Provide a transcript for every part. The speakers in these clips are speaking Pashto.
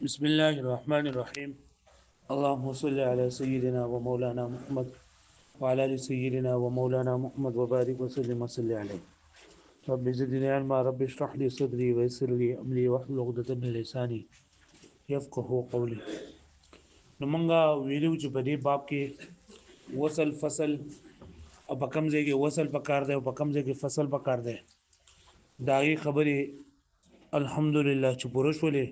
بسم الله الرحمن الرحيم. اللهم صل على سيدنا ومولانا محمد وعلى ال سيدنا ومولانا محمد وبارك وسلم وصل عليه. رب زدني علما، رب اشرح لي صدري ويسر لي امري واحلل عقدة من لساني يفقهوا قولي. نو مونږه ویلو چې په دې باب کې وصل فصل او په کوم ځای کې وصل پکار دی او په کوم ځای کې فصل پکار دی. دا غي خبره الحمدلله چې پوره شولې.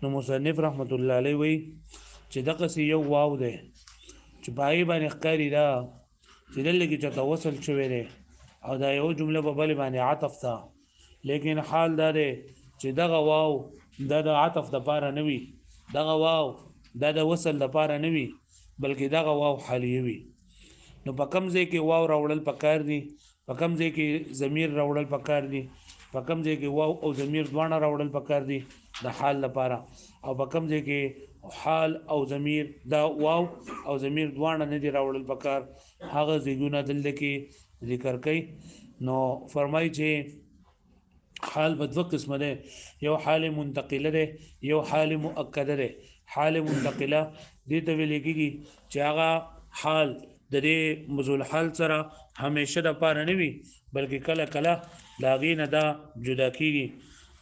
نو مصنف رحمت الله علیه وی چې دغه یو واو دی چې پای باندې ښکاری دا چې دلته کې چا وصل شوی دی او دا یو جمله په بل باندې عطف ده، لیکن حال دا دی چې دغه واو د عطف د پاره نه وي، دغه واو د وصل د پاره نه وي، بلکې دغه واو حالیه وي. نو په کوم ځای کې واو راوړل پکار دي، په کوم ځای کې ضمیر راوړل پکار دي، په کوم ځای کې واو او ضمیر دواړه راوړل پکار دي د حال لپاره، او په کوم ځای کې حال او ضمیر دا واو او ضمیر دواړه نه دي راوړل پکار، هغه ځایونه دلته کې ذکر کوي. نو فرمایي چې حال په دوه قسمه ده، یو حال منتقله ده، یو حال مؤکده ده. حال منتقله دې ته ویل کېږي چې هغه حال د دې مزول حال سره همیشه د پاره نه وي، بلکې کله کله لاغې نه دا جدا کیږي.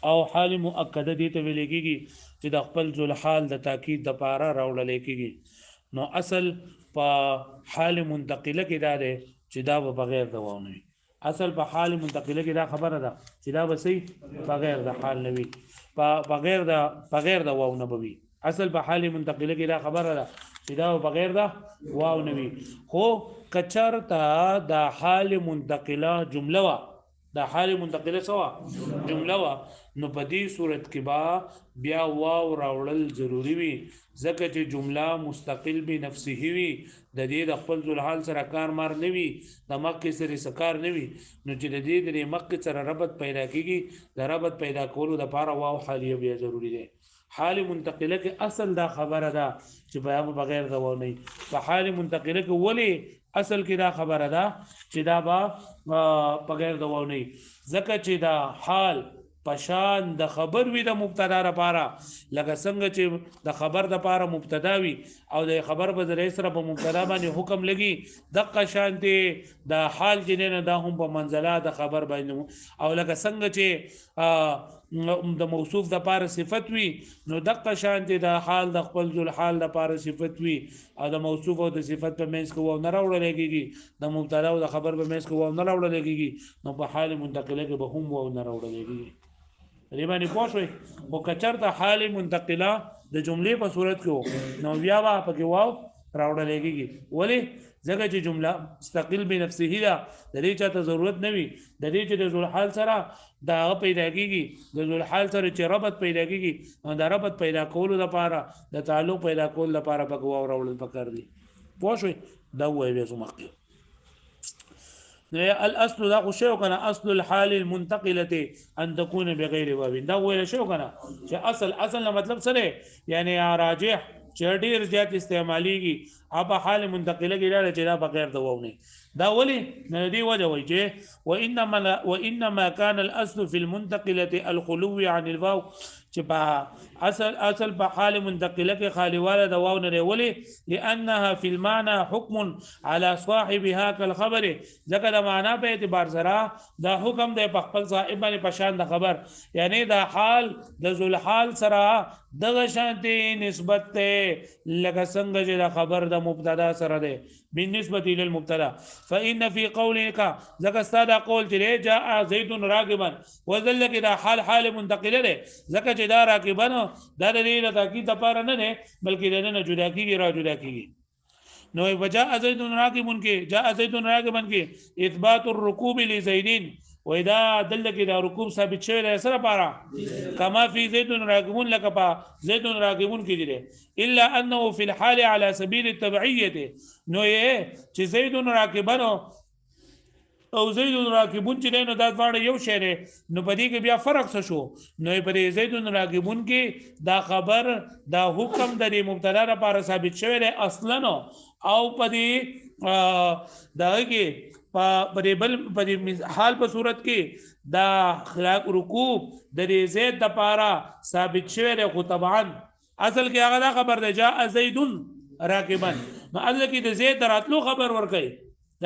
او حال مؤکده دې ته ویل کېږي چې د خپل ذل حال د تاکید د پاره راوړل کېږي. نو اصل په حال منتقله کې دا ده چې دا به بغیر د واو نه وي. اصل په حال منتقله کې دا خبره ده چې دا به سي بغیر د حال نه وي، بغیر د واو نه وي. اصل په حال منتقله کې دا خبره ده چې دا بغیر د واو نه وي. خو کچرتا د حال منتقله جمله وا، د حال منتقله سوا جمله وا، نو په دې صورت کې با بیا واو راوړل ضروری وي، ځکه چې جمله مستقل به نفسه وي، د دې د خپل ذل حال سره کار مار نه وي، د مکه سره سکار نه وي. نو چې د دې د مکه سره ربط پیدا کیږي، د ربط پیدا کولو د لپاره واو حالیه بیا ضروری ده. حال منتقله کې اصل دا خبره ده چې بیا بغیر د واو نه. په حال منتقله کې ولی اصل کې دا خبره ده چې دا با بغیر د واو نه، ځکه چې دا حال پشان د خبر وي د مبتدا لپاره، لکه څنګه چې د خبر د لپاره مبتدا وي او د خبر په ذریعہ سره په مبتدا باندې حکم لګي، دغه شانتي د حال جننه دا هم په منزله د خبر باندې، او لکه څنګه چې د موصوف د لپاره صفت وي، نو دغه شانتي د حال د خپل ذل حال د لپاره صفت وي، او د موصوف او د صفت په منځ کې و نه راوړل کېږي، د مبتدا او د خبر په منځ کې و نه راوړل کېږي، نو په حال منتقله کې به هم و نه راوړل کېږي. دې باندې پوښوي او کچرته حال منتقله د جملې په صورت کې نو بیا به پکې واو راوړل کېږي. ولی ځکه چې جمله مستقل به نفسه ده، د دې چاته ضرورت نه وي، د دې چې د ذل حال سره دا پیدا کېږي، د ذل حال سره چې ربط پیدا کېږي، نو دا ربط پیدا کولو لپاره د تعلق پیدا کولو لپاره پکې واو راوړل پکار دي. پوښوي دا وایي به مخکې الاصل دا خو شو کنه، اصل الحال المنتقله ان تكون بغیر واو، دا ویل شو کنه چې اصل نه مطلب سره یعنی راجح چې ډیر زیات استعماليږي، اب حال منتقله کې دا چې دا بغیر د واو نه. دا ولی نه دی وجه وای چې وانما كان الاصل في المنتقله الخلو عن الواو، چې په اصل په حال منتقله کې خالی واله د واو نه ولی لانها في المعنى حكم على صاحبها كالخبر، ځکه د معنا په اعتبار سره دا حکم دی په خپل صاحب باندې پشان د خبر، یعنی دا حال د ذل حال سره دغه شانتي نسبت ته لکه څنګه چې د خبر د مبتدا سره ده بالنسبه الى المبتدا. فان في قولك ځکه استاد قول چې جاء زيد راغبا وذلك دا حال منتقله ده، ځکه چې دا راغبا دا د دې تاکید لپاره نه ده، بلکې د نه جدا کیږي را جدا کیږي. نو وجاء زيد راغبا کې جاء زيد راغبا کې اثبات الركوب لزيد، وإذا دلك إذا ركوب ثابت شوی دی سره پاره کما فی زید راغبون لك با زید راغبون کې دی، الا انه في الحال على سبيل التبعيه، نو یې چې زید راغبن او زید راغبون چې نو دا دواړه یو شی دی، نو په دې کې بیا فرق څه شو؟ نو په دې زید راغبون کې دا خبر دا حکم د مبتدا لپاره ثابت شوی دی اصلا، او په دې دا کې په حال په صورت کې دا خلاق رکوب د زید د پاره ثابت شوی دی، خو طبعا اصل کې هغه دا خبر ده جاء زید راکبا نو اصل کې د زید راتلو خبر ورکړي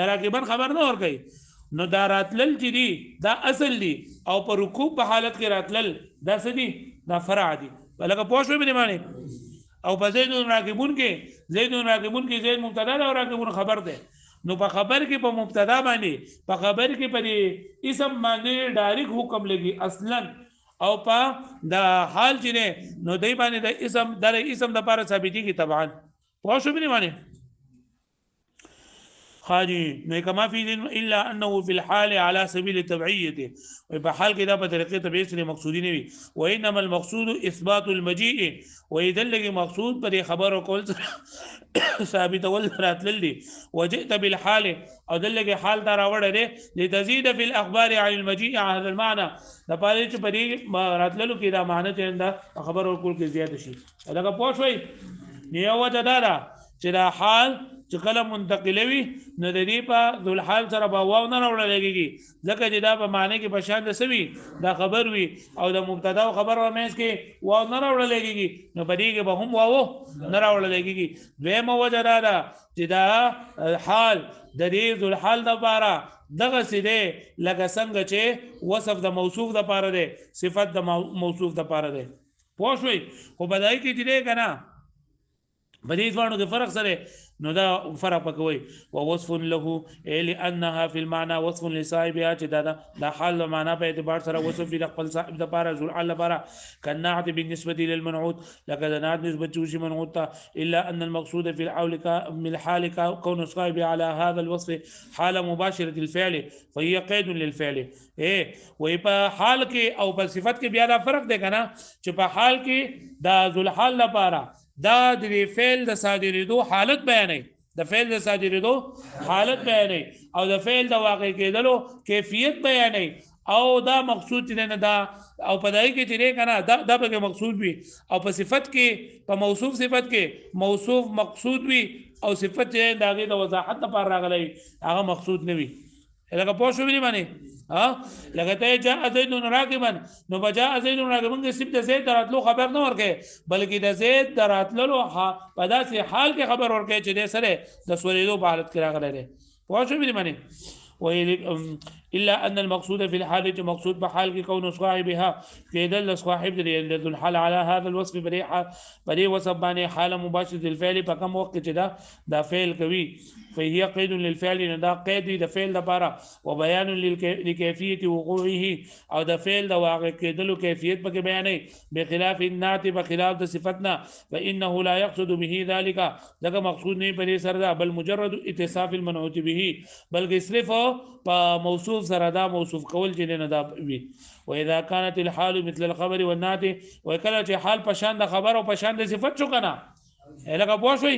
دا راکبا خبر نه ورکړي نو دا راتلل چې دي دا اصل دي او په رکوب په حالت کې راتلل دا څه دي دا فرع دي بلکې پوه شوې باندې معنی او په زید راکبون کې زید مبتدا او راکبون خبر ده نو په خبر کې په مبتدا باندې په خبر کې په اسم باندې ډایرک حکم لګي اصلا او په د حال چې نو دای باندې د اسم د لپاره ثابتي کی طبعا پوه شو باندې معنی خاجي نو کما فی دین الا انه فی الحال على سبيل التبعيه په حال کې دا په طریقې تبعیض سره مقصودی نه وي وانما المقصود اثبات المجيء ويدل مقصود پر خبر او کول ثابت ول راتل دي وجئت بالحال او دلګه حال دا راوړل دي لتزيد في الاخبار عن المجيء هذا المعنى دا پاره چې پرې راتللو کې دا معنی چې دا خبر او کول کې زیات شي دا پوښوي نیو وجه دا چې دا حال چې کله منتقلوي نو د دې په ذل حال سره به واو نه راوړل کېږي ځکه چې دا په معنی کې بشان د سوي دا خبر وي او د مبتدا او خبر و مېز کې واو نه راوړل کېږي نو په دې کې به هم واو نه راوړل کېږي دویمه وجه دا ده چې دا حال د دې ذل حال د لپاره دغه سیده لکه څنګه چې وصف د موصوف د لپاره ده صفت د موصوف د لپاره ده پوه شوي خو بدای کې چې کنه بدې ځوانو کې فرق سره نو دا فرق پکوي او وصف له لانها في المعنى وصف لصاحبها چې دا حال معنا په اعتبار سره وصف د خپل صاحب د لپاره ذل حال لپاره كالنعت بالنسبه للمنعوت لقد نعت نسبه شي منعوت الا ان المقصود في الحال من الحال كون صاحب على هذا الوصف حال مباشره الفعل فهي قيد للفعل وي په حال کې او په صفت کې بیا دا فرق دی کنه چې په حال کې دا ذل حال لپاره دا د فعل د صادریدو حالت بیانې د فعل د صادریدو حالت بیانې او د فعل د واقع کېدلو کیفیت بیانې او دا مقصود نه دا او پدای کې چې کنه دا به مقصود وي او په صفت کې په موصوف صفت کې موصوف مقصود وي او صفت چې داغه د وضاحت لپاره راغلی هغه مقصود نه وي لکه پوه شو باندې لکه ته جاء زید راکبا نو بجاء زید راکبا کې صرف د زید دراتلو خبر نه ورکه بلکې د زید دراتلو په داسې حال کې خبر ورکه چې د سره د سوریدو په حالت کې راغلی دی پوه شو باندې الا ان المقصود في الحال مقصود بحال کې كون صاحبها كيدل صاحب ذو الحال على هذا الوصف بريء وصف باندې حال مباشر الفعل په کوم وخت چې دا فعل کوي فهي قيد للفعل دا قيد د فعل لپاره وبيان لكيفيه وقوعه او د فعل د واقع کېدلو کیفیت پکې بیانې بخلاف النعت بخلاف د صفتنا فانه لا يقصد به ذلك دغه مقصود نه پرې سره بل مجرد اتصاف المنعوت به بلکې صرف په موصوف سره دا موصوف کول چې نه دا وي واذا كانت الحال مثل الخبر والنعت وکله چې حال پشان د خبر او پشان د صفت شو کنه لکه پوښوي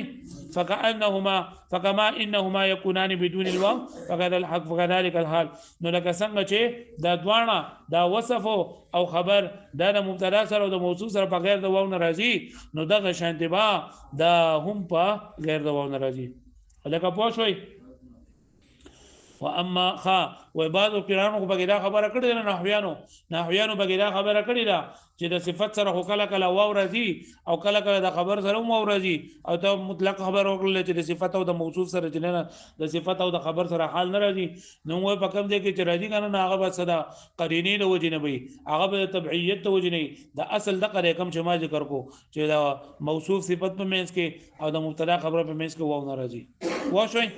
فكما انهما يكونان بدون الواو فكذلك الحال نو لکه څنګه چې دا دوانه دا وصف او خبر دا د مبتدا سره او د موصوف سره په غیر د واو ناراضي نو دغه شانتبا دا هم په غیر د واو ناراضي لکه پوښوي واما خا و بعض قرانو په دا خبره کړې نه نحویانو په دا خبره کړې ده چې د صفت سره کله کله واو راځي او کله کله د خبر سره واو راځي او ته مطلق خبر وکړل چې د صفت او د موصوف سره چې نه د صفت او د خبر سره حال نه راځي نو وای په کوم ځای کې چې راځي کنه هغه به صدا قرینې د وجې نه وي هغه به تبعیت د وجې نه د اصل د قره کم چې ما ذکر کو چې د موصوف صفت په منځ کې او د مبتدا خبره په منځ کې واو نه راځي واشوي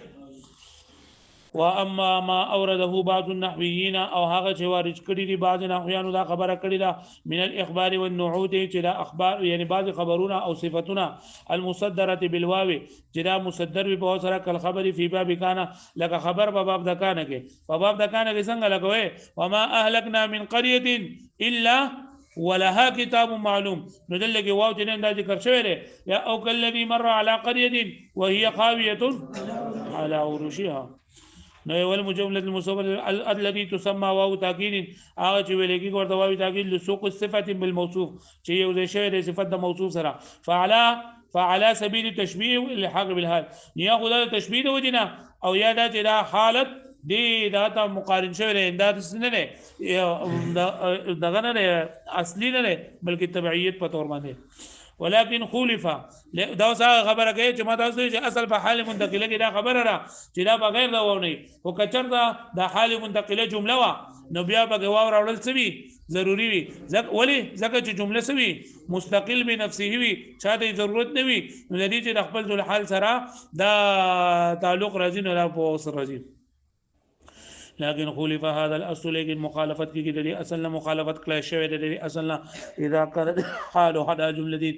واما ما اورده بعض النحويين او هغه چې وارد کړي دي بعض نحویانو دا خبره کړي ده من الاخبار والنعوت چې دا اخبار یعنی بعض خبرونه او صفاتونه المصدره بالواو چې دا مصدر به په سره کل خبر فی باب کان لکه خبر په باب د کان کې په باب د کان کې څنګه لګوي وما اهلكنا من قريه الا ولها كتاب معلوم نو دلته واو چې نه ذکر شوی دی یا او کلذي مر على قريه وهي خاويه على عروشها نو اول مجمله المصوب الذي تسمى واو تاكيد هغه چې ویل کېږي ورته واو تاکید لسوق الصفه بالموصوف چې یو ځای شوی د صفت د موصوف سره فعلى سبيل التشبيه والحاق بالحال یا خدای تشبيه د وجنا او یا دا چې دا حالت دی دا ته مقارن شوی دی دا نه نه دغه نه اصلي نه بلکې تبعیت په تور باندې ولكن خولف دا اوس خبره کوي چې ما تاسو چې اصل په حال منتقله کې دا خبره را چې دا بغیر دا ونه او کچر دا د حال منتقله جمله وا نو بیا به واو راوړل سوي ضروری وي ولی ځکه چې جمله سوي مستقل به نفسه وي چاته ضرورت نه وي نو د دې چې د خپل ذل حال سره دا تعلق راځي نو دا په سر راځي لكن خولف هذا الاصل لكن مخالفت کی د اصل نه مخالفت کړی شوی د اصل نه اذا كان حال هذا جمله دي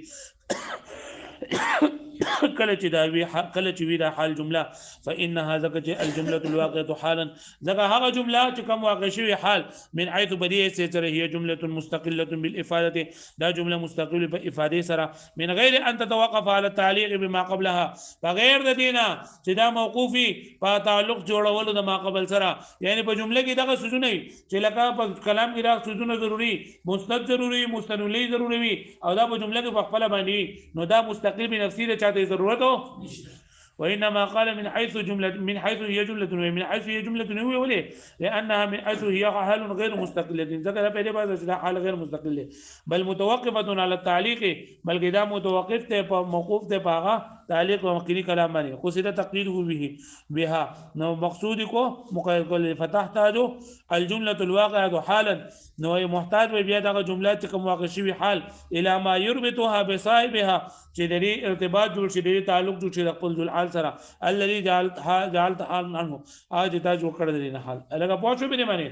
کله چې دا وی کله چې وی دا حال جمله فانها ذکر الجمله الواقعه حالا ذکر هغه جمله چې کوم واقع شوی حال من حيث بدیه سره هي جمله مستقله بالافاده دا جمله مستقله بافاده سره من غیر ان تتوقف على التعليق بما قبلها بغیر د دینه چې دا موقوفي په تعلق جوړولو د ما قبل سره یعنی په جمله کې دغه سوزونه چې لکه په کلام کې دا سوزونه ضروري مستند ضروري مستنولی ضروري وي او دا په جمله کې په خپل باندې نو دا مستقل بنفسه چاته ضرورته وانما قال من حيث هي جمله ومن حيث هي جمله هو وليه لانها من حيث هي حال غير مستقله ذكر په بعض حال غير مستقله بل متوقفه على التعليق بل دا متوقف ته موقوف ته پاغه تعليق ومقري كلام باندې قصد تقديره به بها نو مقصود کو مقید کول فتحتاج الجمله الواقعه حالا نو محتاج بیا دغه جملات کوم واقع شوی حال الى ما يربطها بصاحبها چې د ارتباط جوړ شي د تعلق جوړ شي د خپل ذل حال سره الذي جعلت حال عنه اج تا جوړ کړل دي نه حال لکه پوښتنه به نه معنی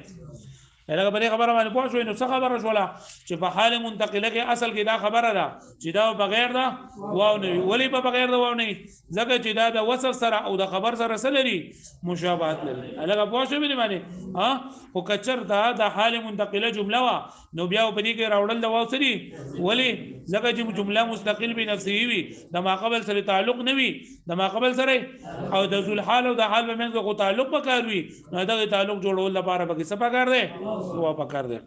لکه په خبره باندې پوه شو نو څه خبره شوله چې په حال منتقله کې اصل کې دا خبره ده چې دا بغیر دا واو نه ولی په بغیر دا واو نه ځکه چې دا د وصف سره او د خبر سره سره لري مشابهت لري لکه پوه شو به معنی ها او کچر دا د حال منتقله جمله وا نو بیا په دې کې راوړل دا واو سری ولی ځکه چې جمله مستقل به نفسه وي د ما قبل سره تعلق نه وي د ما قبل سره او د ذل حال او د حال به منځ کو تعلق پکار وي نو دا تعلق جوړول لپاره به څه پکار دی هو پکار دی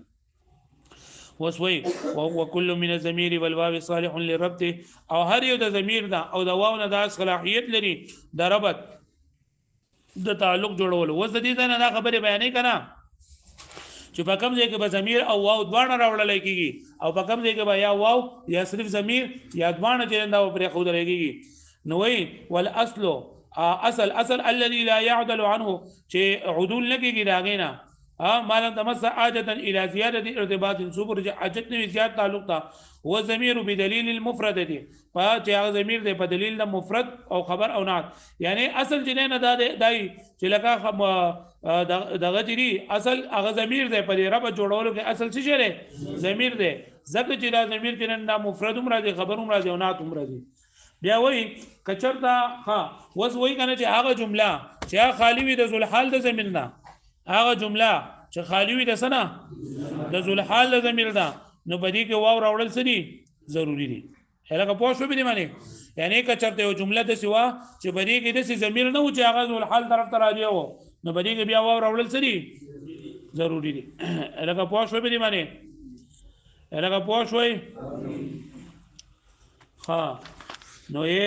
وسوي وهو كل من الضمير والواو صالح للربط او هر یو د ضمیر دا او د واو نه د صلاحیت لري د ربط د تعلق جوړول وز د دې نه دا خبره بیانې کنا چې په کوم ځای کې به ضمیر او واو دواړه راوړل کېږي او په کوم ځای کې به یا واو یا صرف ضمیر یا دواړه چې دا پرې خو درېږي نو وی والاصل اصل الذي لا يعدل عنه چې عدول لګيږي داغینا ما لم تمس حاجه الى زياده ارتباط صبر حاجت نه زیات تعلق تا هو ضمیر بدلیل المفرد دي چې هغه ضمیر دی په دلیل د مفرد او خبر او نعت یعنی اصل جنې نه دای چې لکه دغه دی اصل هغه ضمیر دی په رب جوړولو کې اصل څه شری ضمیر دی ځکه چې دا ضمیر کې نه مفرد هم راځي خبر هم راځي او نعت هم راځي بیا وای کچرتا ها وس وای کنه چې هغه جمله چې خالی وي د ذل حال د ضمیر نه هغه جمله چې خالی وي د سنه د ذل حال د ضمیر ده نو بدی کې واو راوړل سړي ضروری دي هغه پوه شو به معنی یعنی که چرته یو جمله د سوا چې بدی کې د ضمیر نه و چې هغه ذل حال طرف ته راځي وو نو بدی کې بیا واو راوړل سړي ضروری دي هغه پوه شو به معنی هغه پوه شوي ها نو یې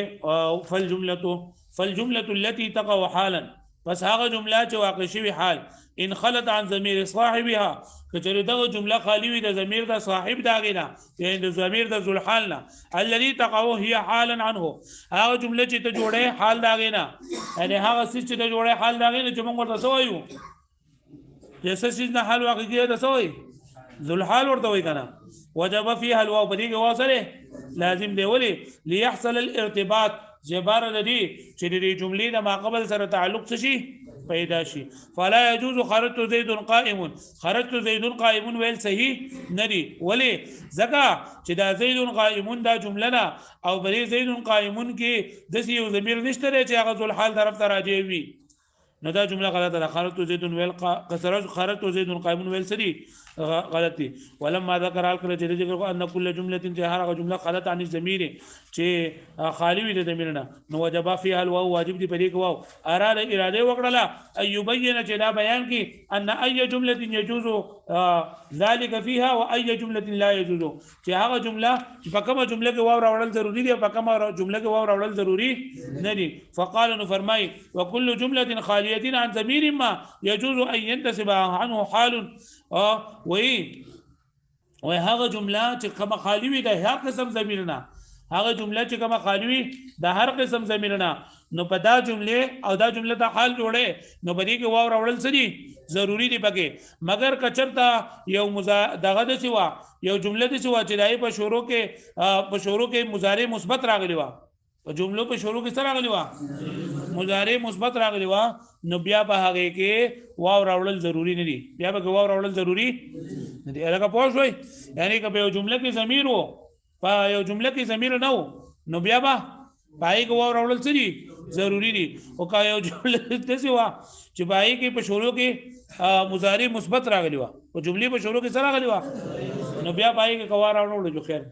فالجمله التي تقع حالا بس هغه جمله چې واقع شوی حال ان خلت عن ضمیر صاحبها کچره دغه جمله خالی وي د ضمیر د صاحب داغینا یعنی د ضمیر د ذل حالنا الذي تقع هي حالا عنه هغه جمله چې ته جوړه حال داغینا یعنی هغه څه چې ته جوړه حال داغینا چې موږ ورته سوایو جیسه چې نه حال واقع کیږي د سوای ذل حال ورته وای کنه وجب فيها الواو بدی کې واصله لازم دی ولی ليحصل الارتباط جبار لدی چې د جملې د ما قبل سره تعلق شي پیدا شي فلا يجوز خرجت زيد قائم خرجت زيد قائم ویل صحیح ندی ولی زکا چې دا زيد قائم دا جمله نه او بری زيد قائم کې د یو ضمیر نشته چې هغه ذل حال طرف ته راځي وي نو دا جمله غلطه ده خرجت زيد ویل خرجت زيد قائم ویل سری غلطي ولما ذكر الكل چې ذکر ان كل جمله انتهار جمله غلط عن الضمير چې خالی وي د ضمیر نه نو وجب فيها الواو واجب دي پرې کو اراد اراده وکړه اي يبين چې دا بیان کی ان اي جمله يجوز ذلك فيها واي جمله لا يجوز چې هغه جمله په کومه جمله کې واو راوړل ضروری دي په کومه جمله کې واو راوړل ضروری نه دي فقال نو فرمای وكل جمله خاليه عن ضمير ما يجوز ان ينتسب عنه حال وی هغه جمله چې کومه خالی وي د هغه قسم ضمیر نه هغه جمله چې کومه خالی وي د هر قسم ضمیر نه نو په دا جمله او دا جمله ته حال جوړه نو بدی کې واو راوړل سدي ضروری دی پکې مگر کچرتا یو دغه د سوا یو جمله د سوا چې دای په شروع کې مضارع مثبت راغلی و په جملو په شروع کې سره راغلی و مضارع مثبت راغلی و نو بیا په هغه کې واو راوړل ضروری نه دي بیا به واو راوړل ضروری نه دي الګه پوه شوي یعنی که په یو جمله کې ضمیر وو په یو جمله کې ضمیر نه وو نو بیا به پای کو واو راوړل څه دي ضروری دي او کا یو جمله داسې وا چې پای کې په شروع کې مضارع مثبت راغلی و او جملې په شروع کې سره راغلی و نو بیا پای کې کوار راوړل جو خیر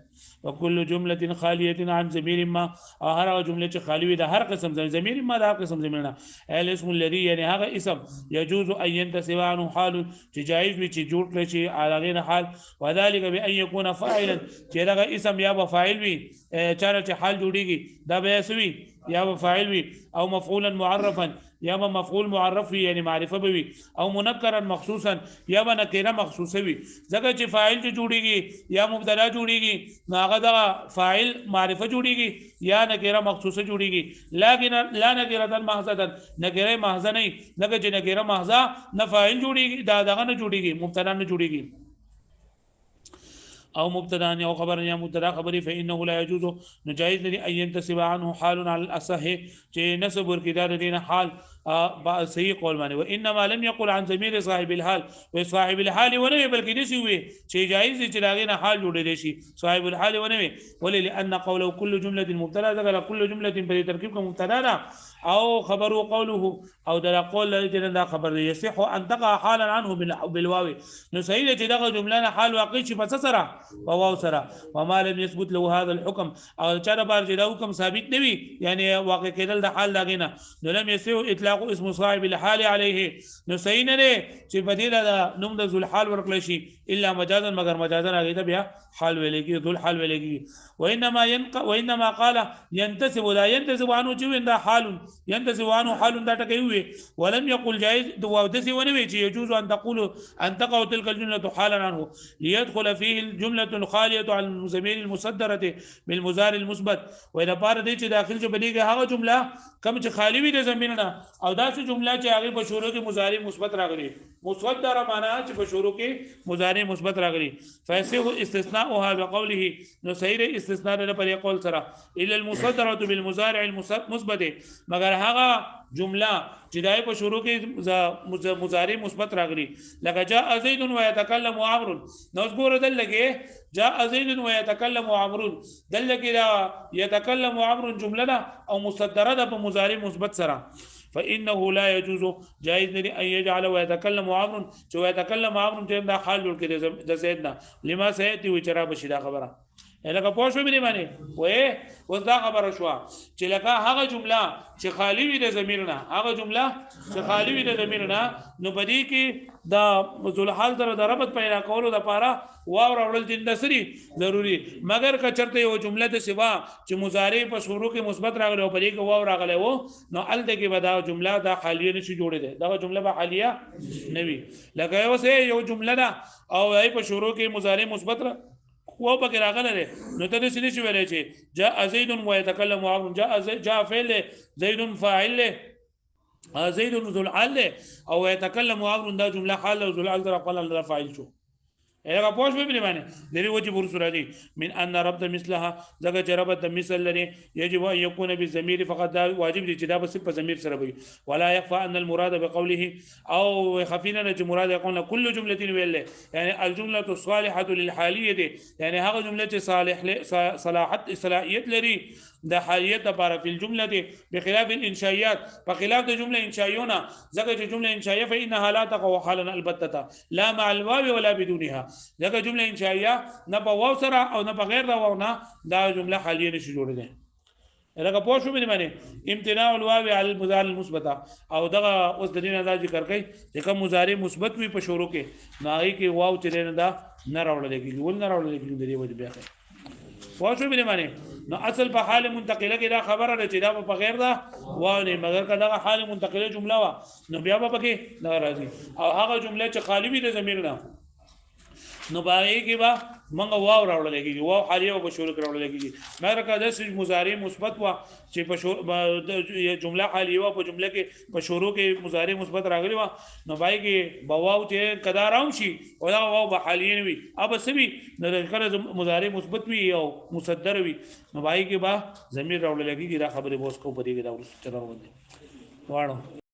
وكل جمله خاليه عن ضمير ما هر جمله چې خالی وي د هر قسم ضمیر ما د هر قسم ضمیر نه الاسم الذي يعني هغه اسم يجوز ان ينتسب عنه حال چې جایز وي چې جوړ کړي شي علاوه حال وذلك بان يكون فاعلا چې هغه اسم یا به فاعل وي چاره چې حال جوړيږي دا به سوي یا به فاعل وي او مفعولا معرفا یا به مفعول معرف وي یعنی معرفه به وي او منکرا مخصوصا یا به نکره مخصوصه وي ځکه چې فاعل چې جوړيږي یا مبتدا جوړيږي هغه دا فاعل معرفه جوړيږي یا نکره مخصوصه جوړيږي لکن لا نکره محضه نکره محضه نه لکه چې نکره محضه نه فاعل جوړيږي دا دغه نه جوړيږي مبتدا نه جوړيږي او مبتدا او خبر یا مبتدا خبري فانه لا يجوز نجائز لري ان ينتسب عنه حال على الاصح چې نسب ورکدار دین حال صحیح قول معنی وانما لم يقل عن ضمير صاحب الحال وصاحب الحال ونه بلکې دسی وي چې جائز چې لاغینه حال جوړې شي صاحب الحال ونه ولئن قوله كل جمله مبتدا ذكر كل جمله په ترکیب کې مبتدا او خبر قوله او دا قول لري دا خبر يصح ان تقع حالا عنه بالواو نو صحیح چې دغه جمله حال واقع شي پس سره واو سره وما لم يثبت له هذا الحكم او چا د بار چې حکم ثابت نوي یعنی واقع کېدل د حال لاغینه نو لم يسو اطلاق اسم صاحب الحال عليه نو صحیح نه چې بدیل د نوم د ذل حال ورکړل شي الا مجازا مگر مجازا هغه ته بیا حال ویل کی ذل حال ویل کی وانما قال ينتسب لا ينتسب عنه چې دا حال ينتسب عنه حال دا ټکی وي ولم يقل جائز دو دسی ونوي چې يجوز ان تقع تلك الجمله حالا عنه ليدخل فيه الجمله الخاليه عن الضمير المصدره بالمضارع المثبت واذا بار دي چې داخل جو بلیږي هغه جمله کوم چې خالی وي د ضمیر نه او دا څه جمله چې هغه په شروع کې مضارع مثبت راغلي مصدر معنا چې په شروع کې مضارع مثبت راغلي فيصح استثناؤها بقوله نو صحیح استثناء نه پر قول سره الا المصدره بالمضارع المثبت مگر هغه جمله چې دای په شروع کې مضارع مثبت راغلي لکه جاء زید ويتكلم عمرو نو ګوره دل لګي جاء زید ويتكلم عمرو دل لګي دا يتكلم عمرو جمله او مصدره ده په مضارع مثبت سره فانه لا يجوز جائز لري ان يجعل ويتكلم عمرو چې ويتكلم عمرو چې دا حال جوړ کړي د زید نه لما سياتي وچرا بشي دا خبره لکه پوه شو مې معنی وې اوس دا خبره شو چې لکه هغه جمله چې خالی وي د ضمیر نه هغه جمله چې خالی وي د ضمیر نه نو بدی کې دا ذل حال سره د ربط پیدا کولو د پاره واو راوړل دي نسري ضروری مگر که چرته یو جمله د سوا چې مضارع په شروع کې مثبت راغلی او بدی کې واو راغلی وو نو الته کې به دا جمله د خالیه نشي جوړې ده دا جمله به خالیه نه وي لکه یو جمله ده او په شروع کې مضارع مثبت و پکې راغله نو ته دې نشي ویلای چې جاء زید ويتكلم عمرو جاء فعل زید فاعل زید ذو الحال او يتكلم عمرو دا جمله حال او ذو الحال تر قال فاعل شو اګه پوښ به بنه لري وجه ورسره دي من ان ربط مثلها دغه جربت مثل لري يجب ان يكون بالضمير فقط واجب دي چې دا بس په ضمیر سره وي ولا يخفى ان المراد بقوله او خفينا ان مراد يكون كل جمله ویل يعني الجمله الصالحه للحاليه يعني هغه جمله چې صلاحیت لري د حالیت لپاره په الجمله دي بخلاف الانشائيات بخلاف د جمله انشائیونه ځکه چې جمله انشائیه فإنها لا تقع حالا البتة لا مع الواو ولا بدونها ځکه جمله انشائیه نه په واو سره او نه په غیر د واو نه دا جمله حالیه نشي جوړېدل لکه پوه شو مې معنی امتناع الواو على المضارع المثبت او دغه اوس د دې نه ذکر کوي چې کوم مضارع مثبت وي په شروع کې ناغي کې واو چې نه دا نه راوړل کېږي ول نه راوړل کېږي د دې وجه بیا پوه شو مې معنی نو اصل په حال منتقله کې دا خبره ده چې دا په غیر دا واو نه مگر کله حال منتقله جمله وا نو بیا به پکې نه راځي او هغه جمله چې خالی وي د ضمیر نه نو باغی کې با منګه واو راوړل کېږي واو حالیه په شروع راوړل کېږي مګر کله د مضارع مثبت وا چې په جمله حالیه وا په جمله کې په شروع کې مضارع مثبت راغلی وا نو باغی کې بواو چې کدا راو شي او دا واو به حالیه وي اب سبي نو کله مضارع مثبت وي او مصدر وي نو باغی کې با ضمیر راوړل کېږي دا خبره بوس کو پدې کې دا ورسره راوړل واړو